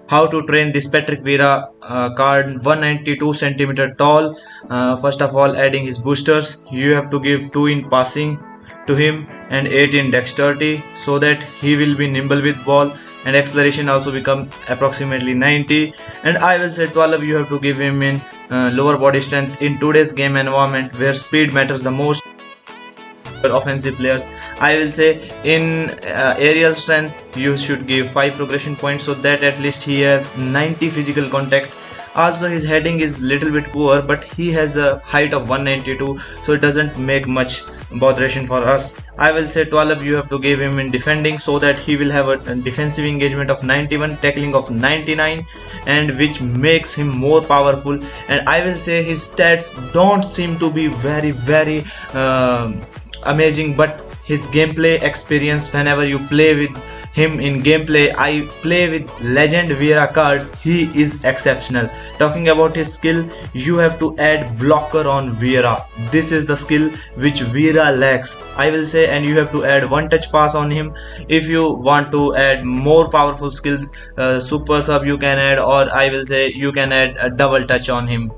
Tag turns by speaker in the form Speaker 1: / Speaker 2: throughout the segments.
Speaker 1: how to train this Patrick Vieira card, 192 centimeter tall. First of all, adding his boosters, you have to give 2 in passing to him and 8 in dexterity, so that he will be nimble with ball, and acceleration also become approximately 90. And I will say 12, you have to give him in lower body strength in today's game environment where speed matters the most. Offensive players, I will say in aerial strength you should give 5 progression points, so that at least he has 90 physical contact. Also his heading is little bit poor, but he has a height of 192, so it doesn't make much botheration for us. I will say 12, you have to give him in defending, so that he will have a defensive engagement of 91, tackling of 99, and which makes him more powerful. And I will say his stats don't seem to be very amazing, but his gameplay experience, whenever you play with him in gameplay, I play with legend Vieira card, he is exceptional. Talking about his skill, you have to add blocker on Vieira. This is the skill which Vieira lacks, I will say. And you have to add one touch pass on him. If you want to add more powerful skills, super sub you can add, or I will say you can add a double touch on him.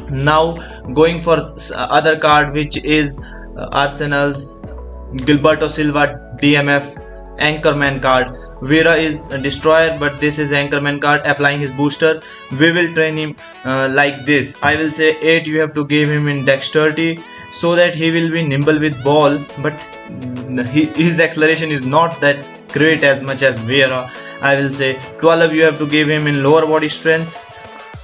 Speaker 1: Now going for other card, which is Arsenal's Gilberto Silva DMF Anchorman card. Vieira is a destroyer, but this is Anchorman card. Applying his booster, we will train him like this. I will say 8, you have to give him in dexterity, so that he will be nimble with ball, but his acceleration is not that great as much as Vieira. I will say 12, you have to give him in lower body strength,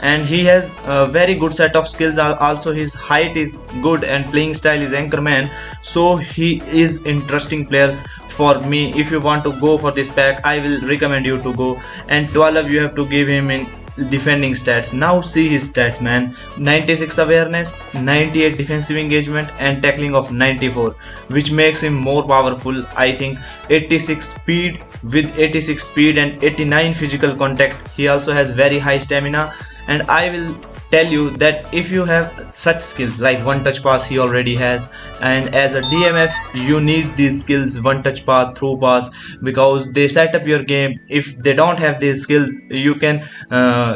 Speaker 1: and he has a very good set of skills. Also his height is good and playing style is Anchorman, so he is interesting player for me. If you want to go for this pack, I will recommend you to go. And 12, you have to give him in defending stats. Now see his stats, man. 96 awareness, 98 defensive engagement, and tackling of 94, which makes him more powerful. I think 86 speed, with 86 speed and 89 physical contact. He also has very high stamina. And I will tell you that if you have such skills like one touch pass, he already has, and as a DMF you need these skills, one touch pass, through pass, because they set up your game. If they don't have these skills, you can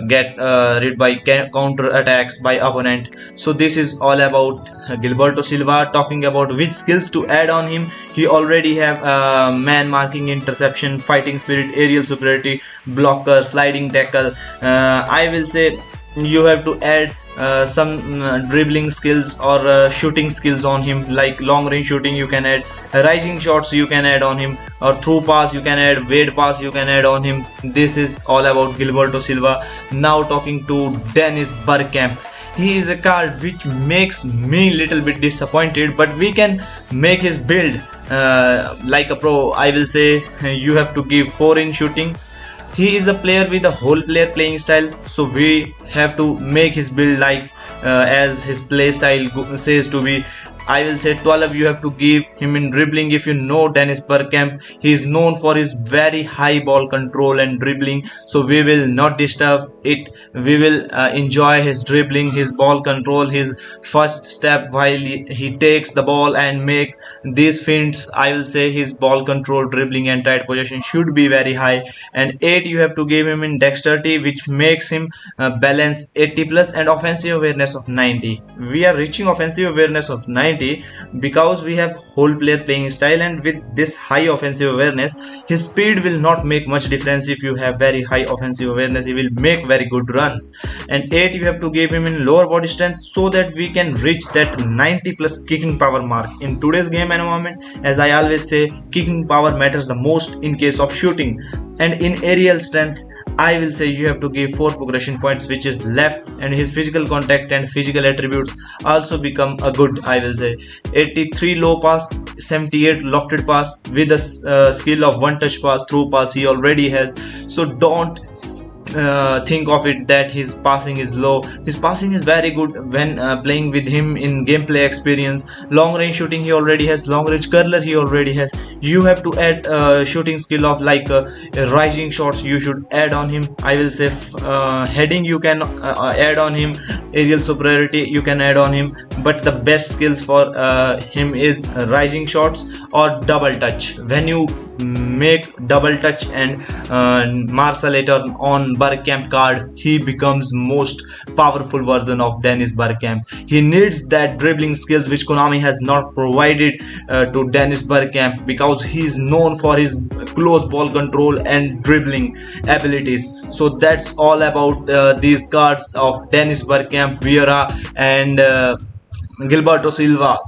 Speaker 1: get rid by counter attacks by opponent. So this is all about Gilberto Silva. Talking about which skills to add on him, he already have man marking, interception, fighting spirit, aerial superiority, blocker, sliding tackle. I will say you have to add some dribbling skills or shooting skills on him, like long range shooting you can add, rising shots you can add on him, or through pass you can add, weight pass you can add on him. This is all about Gilberto Silva. Now talking to Denis Bergkamp. He is a card which makes me little bit disappointed, but we can make his build like a pro. I will say you have to give 4 in shooting. He is a player with a whole player playing style, so we have to make his build like as his play style says to be. I will say 12, you have to give him in dribbling. If you know Denis Bergkamp, he is known for his very high ball control and dribbling, so we will not disturb it. We will enjoy his dribbling, his ball control, his first step while he takes the ball and make these feints. I will say his ball control, dribbling and tight possession should be very high. And 8, you have to give him in dexterity, which makes him balance 80 plus and offensive awareness of 90. We are reaching offensive awareness of 90 because we have whole player playing style, and with this high offensive awareness, his speed will not make much difference. If you have very high offensive awareness, he will make very good runs. And 8, you have to give him in lower body strength, so that we can reach that 90 plus kicking power mark. In today's game environment, as I always say, kicking power matters the most in case of shooting. And in aerial strength, I will say you have to give 4 progression points, which is left, and his physical contact and physical attributes also become a good. I will say 83 low pass, 78 lofted pass, with a skill of one touch pass, through pass he already has. So don't think of it that his passing is low. His passing is very good when playing with him in gameplay experience. Long range shooting he already has, long range curler he already has. You have to add shooting skill of like rising shots you should add on him. I will say heading you can add on him, aerial superiority you can add on him, but the best skills for him is rising shots or double touch. When you make double touch and martial later on Bergkamp card, he becomes most powerful version of Denis Bergkamp. He needs that dribbling skills which Konami has not provided to Denis Bergkamp, because he is known for his close ball control and dribbling abilities. So that's all about these cards of Denis Bergkamp, Vieira, and Gilberto Silva.